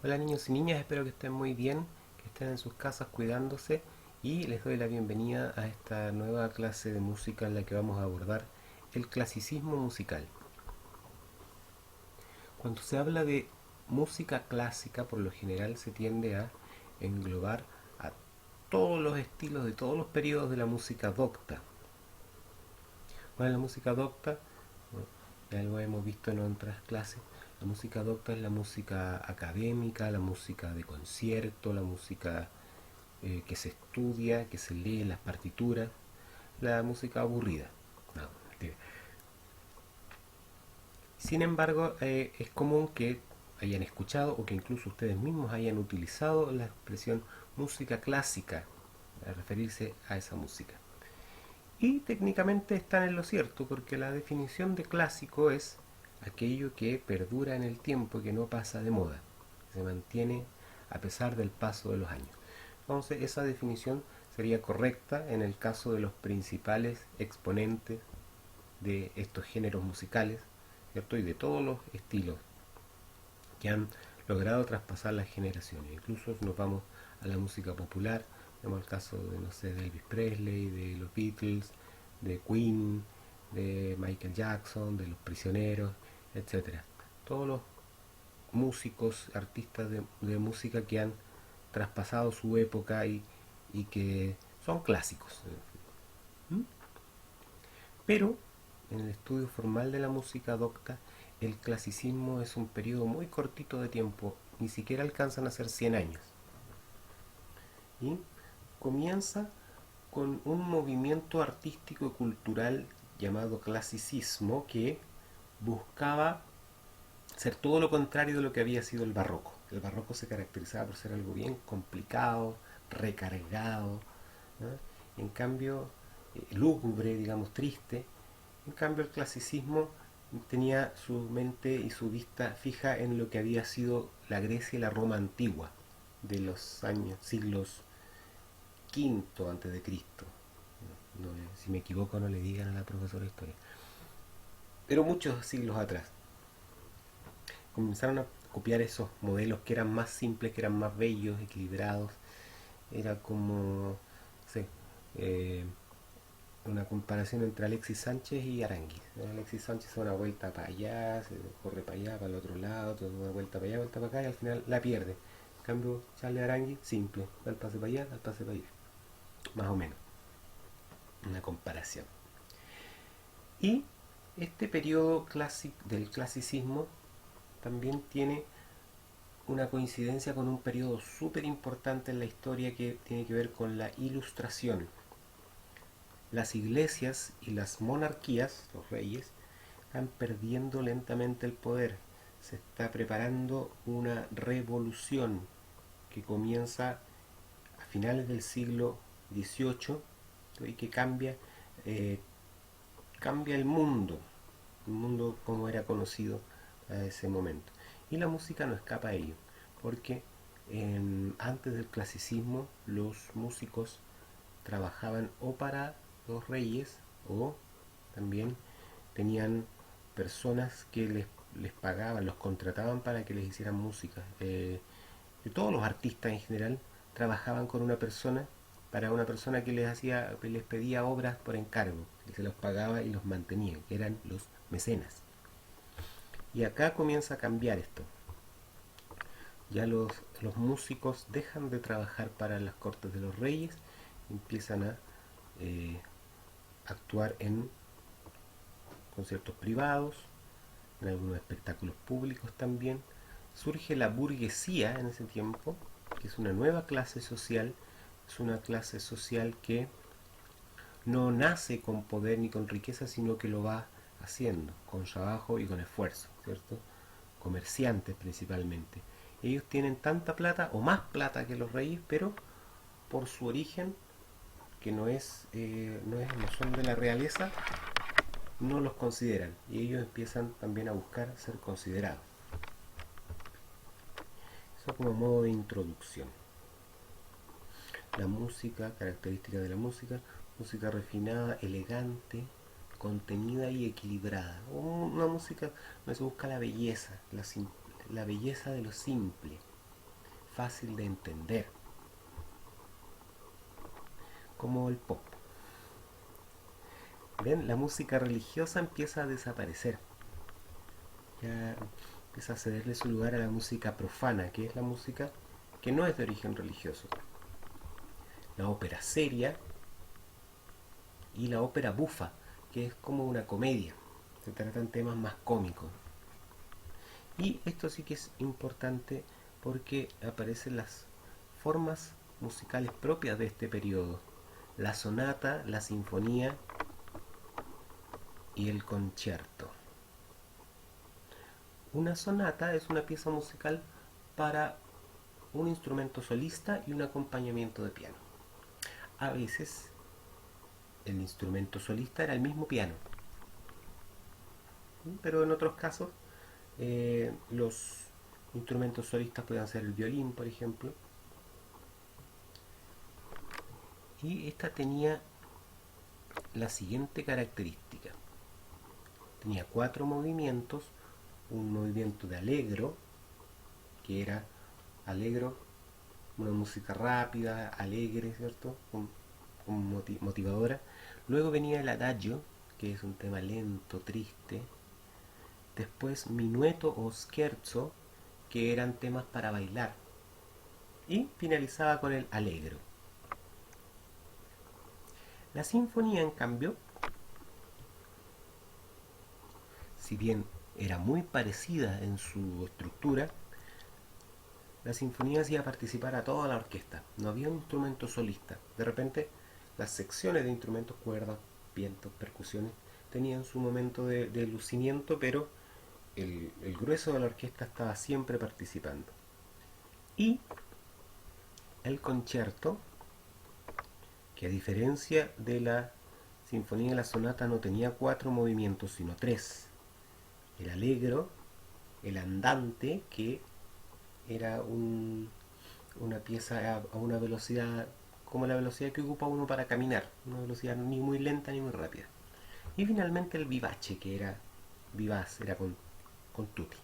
Hola niños y niñas, espero que estén muy bien, que estén en sus casas cuidándose y les doy la bienvenida a esta nueva clase de música en la que vamos a abordar el clasicismo musical. Cuando se habla de música clásica, por lo general se tiende a englobar a todos los estilos de todos los periodos de la música docta. Bueno, la música docta, ya lo hemos visto en otras clases, la música docta es la música académica, la música de concierto, la música que se estudia, que se lee en las partituras, la música aburrida. No, mentira. Sin embargo, es común que hayan escuchado o que incluso ustedes mismos hayan utilizado la expresión música clásica para referirse a esa música. Y técnicamente están en lo cierto, porque la definición de clásico es aquello que perdura en el tiempo, que no pasa de moda, se mantiene a pesar del paso de los años. Entonces esa definición sería correcta en el caso de los principales exponentes de estos géneros musicales, ¿cierto? Y de todos los estilos que han logrado traspasar las generaciones. Incluso si nos vamos a la música popular, tenemos el caso de, no sé, de Elvis Presley, de los Beatles, de Queen, de Michael Jackson, de Los Prisioneros, etcétera. Todos los músicos, artistas de música que han traspasado su época y que son clásicos. ¿Mm? Pero en el estudio formal de la música docta, el clasicismo es un periodo muy cortito de tiempo, ni siquiera alcanzan a ser 100 años. Y comienza con un movimiento artístico y cultural llamado clasicismo que buscaba ser todo lo contrario de lo que había sido el barroco. El barroco se caracterizaba por ser algo bien complicado, recargado, ¿no? En cambio, lúgubre, digamos, triste. En cambio, el clasicismo tenía su mente y su vista fija en lo que había sido la Grecia y la Roma antigua, de los años, siglos V antes de Cristo. No, si me equivoco, no le digan a la profesora de historia. Pero muchos siglos atrás. Comenzaron a copiar esos modelos que eran más simples, que eran más bellos, equilibrados. Era como, no sé, una comparación entre Alexis Sánchez y Aranguis. Alexis Sánchez da una vuelta para allá, se corre para allá, para el otro lado, da una vuelta para allá, vuelta para acá y al final la pierde. En cambio, Charles Aranguis, simple, da el pase para allá, da el pase para allá. Más o menos, una comparación. Y este periodo del clasicismo también tiene una coincidencia con un periodo súper importante en la historia que tiene que ver con la ilustración. Las iglesias y las monarquías, los reyes, están perdiendo lentamente el poder. Se está preparando una revolución que comienza a finales del siglo XVIII y que eh, cambia el mundo como era conocido a ese momento. Y la música no escapa a ello, porque antes del clasicismo los músicos trabajaban o para los reyes o también tenían personas que les pagaban, los contrataban para que les hicieran música. Todos los artistas en general trabajaban con una persona para una persona que les pedía obras por encargo, que se los pagaba y los mantenía, que eran los mecenas. Y acá comienza a cambiar esto. Ya los músicos dejan de trabajar para las cortes de los reyes, empiezan a eh, actuar en conciertos privados, en algunos espectáculos públicos también. Surge la burguesía en ese tiempo, que es una nueva clase social, es una clase social que no nace con poder ni con riqueza, sino que lo va haciendo con trabajo y con esfuerzo, ¿cierto? Comerciantes principalmente. Ellos tienen tanta plata o más plata que los reyes, pero por su origen, que no son de la realeza, no los consideran y ellos empiezan también a buscar ser considerados. Eso como modo de introducción. La música, características de la música, música refinada, elegante, contenida y equilibrada. Una música donde se busca la belleza, la belleza de lo simple. fácil de entender, como el pop. ¿Ven? La música religiosa empieza a desaparecer. Ya empieza a cederle su lugar a la música profana, que es la música que no es de origen religioso. La ópera seria y la ópera bufa, que es como una comedia. Se tratan temas más cómicos. Y esto sí que es importante porque aparecen las formas musicales propias de este periodo. La sonata, la sinfonía y el concierto. Una sonata es una pieza musical para un instrumento solista y un acompañamiento de piano. A veces el instrumento solista era el mismo piano, pero en otros casos los instrumentos solistas pueden ser el violín, por ejemplo. Y esta tenía la siguiente característica. Tenía 4 movimientos, un movimiento de allegro, que era allegro, una música rápida, alegre, ¿cierto? Motivadora. Luego venía el adagio, que es un tema lento, triste. Después minueto o scherzo, que eran temas para bailar. Y finalizaba con el allegro. La sinfonía, en cambio, si bien era muy parecida en su estructura, la sinfonía hacía participar a toda la orquesta. No había un instrumento solista. De repente, las secciones de instrumentos, cuerdas, vientos, percusiones, tenían su momento de lucimiento, pero el grueso de la orquesta estaba siempre participando. Y el concierto, que a diferencia de la sinfonía y la sonata no tenía 4 movimientos, sino 3. El allegro, el andante, que era una pieza a una velocidad como la velocidad que ocupa uno para caminar, una velocidad ni muy lenta ni muy rápida. Y finalmente el vivace, que era vivaz, era con tutti.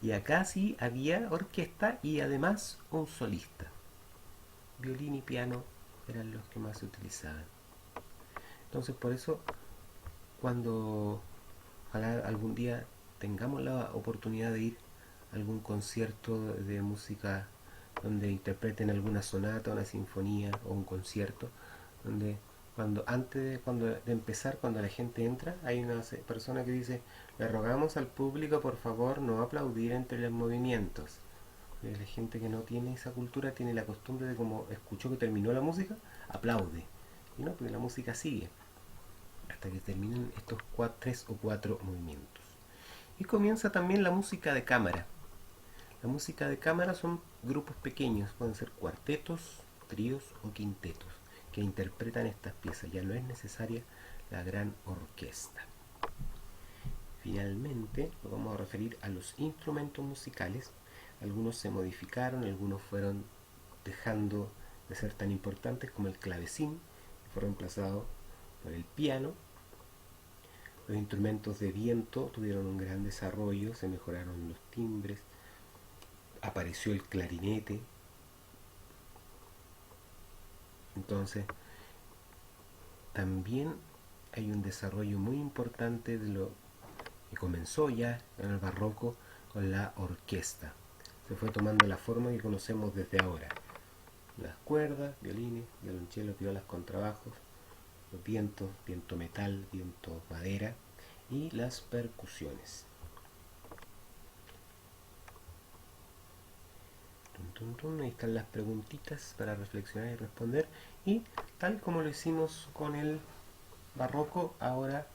Y acá sí había orquesta y además un solista. Violín y piano eran los que más se utilizaban. Entonces por eso cuando ojalá algún día tengamos la oportunidad de ir a algún concierto de música donde interpreten alguna sonata, una sinfonía o un concierto, donde cuando de empezar, cuando la gente entra, hay una persona que dice: le rogamos al público por favor no aplaudir entre los movimientos. La gente que no tiene esa cultura tiene la costumbre de, como escuchó que terminó la música, aplaude. Y no, porque la música sigue hasta que terminen estos 3 o 4 movimientos. Y comienza también la música de cámara. La música de cámara son grupos pequeños, pueden ser cuartetos, tríos o quintetos, que interpretan estas piezas. Ya no es necesaria la gran orquesta. Finalmente, nos vamos a referir a los instrumentos musicales. Algunos se modificaron, algunos fueron dejando de ser tan importantes, como el clavecín, que fue reemplazado por el piano. Los instrumentos de viento tuvieron un gran desarrollo, se mejoraron los timbres, apareció el clarinete. Entonces, también hay un desarrollo muy importante de lo que comenzó ya en el barroco con la orquesta. Se fue tomando la forma que conocemos desde ahora. Las cuerdas, violines, violonchelos, violas, contrabajos, los vientos, viento metal, viento madera y las percusiones. Ahí están las preguntitas para reflexionar y responder. Y tal como lo hicimos con el barroco, ahora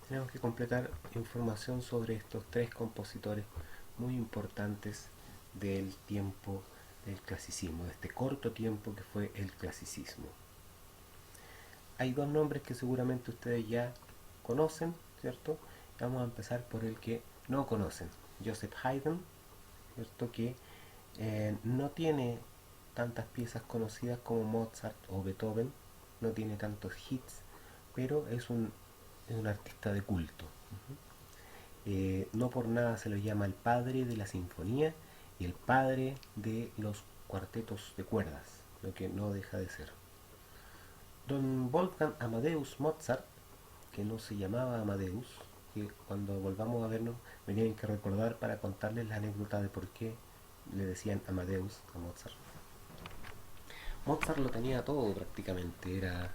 tenemos que completar información sobre estos 3 compositores muy importantes del tiempo del clasicismo, de este corto tiempo que fue el clasicismo. Hay 2 nombres que seguramente ustedes ya conocen, ¿cierto? Vamos a empezar por el que no conocen, Joseph Haydn, ¿cierto? Que no tiene tantas piezas conocidas como Mozart o Beethoven, no tiene tantos hits, pero es un artista de culto. No por nada se lo llama el padre de la sinfonía y el padre de los cuartetos de cuerdas, lo que no deja de ser. Don Wolfgang Amadeus Mozart, que no se llamaba Amadeus, que cuando volvamos a vernos me tienen que recordar para contarles la anécdota de por qué le decían Amadeus a Mozart. Mozart lo tenía todo prácticamente, era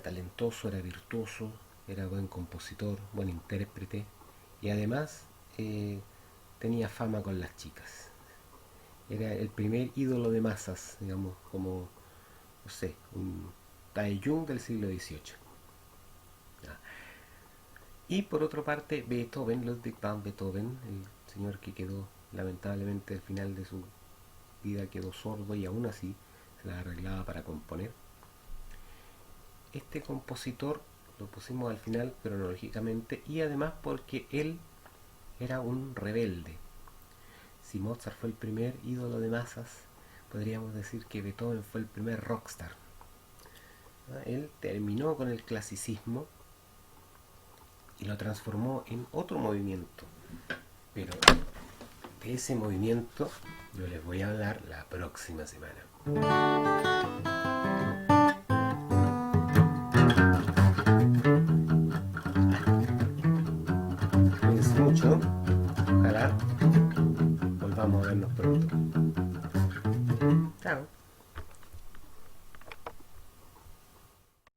talentoso, era virtuoso, era buen compositor, buen intérprete y además tenía fama con las chicas. Era el primer ídolo de masas, digamos, como, no sé, un Taeyong del siglo XVIII. Y por otra parte, Beethoven, Ludwig van Beethoven, el señor que quedó lamentablemente al final de su vida quedó sordo y aún así se la arreglaba para componer. Este compositor lo pusimos al final cronológicamente y además porque él era un rebelde. Si Mozart fue el primer ídolo de masas, podríamos decir que Beethoven fue el primer rockstar. Él terminó con el clasicismo y lo transformó en otro movimiento. Pero de ese movimiento yo les voy a hablar la próxima semana. Cuídense mucho.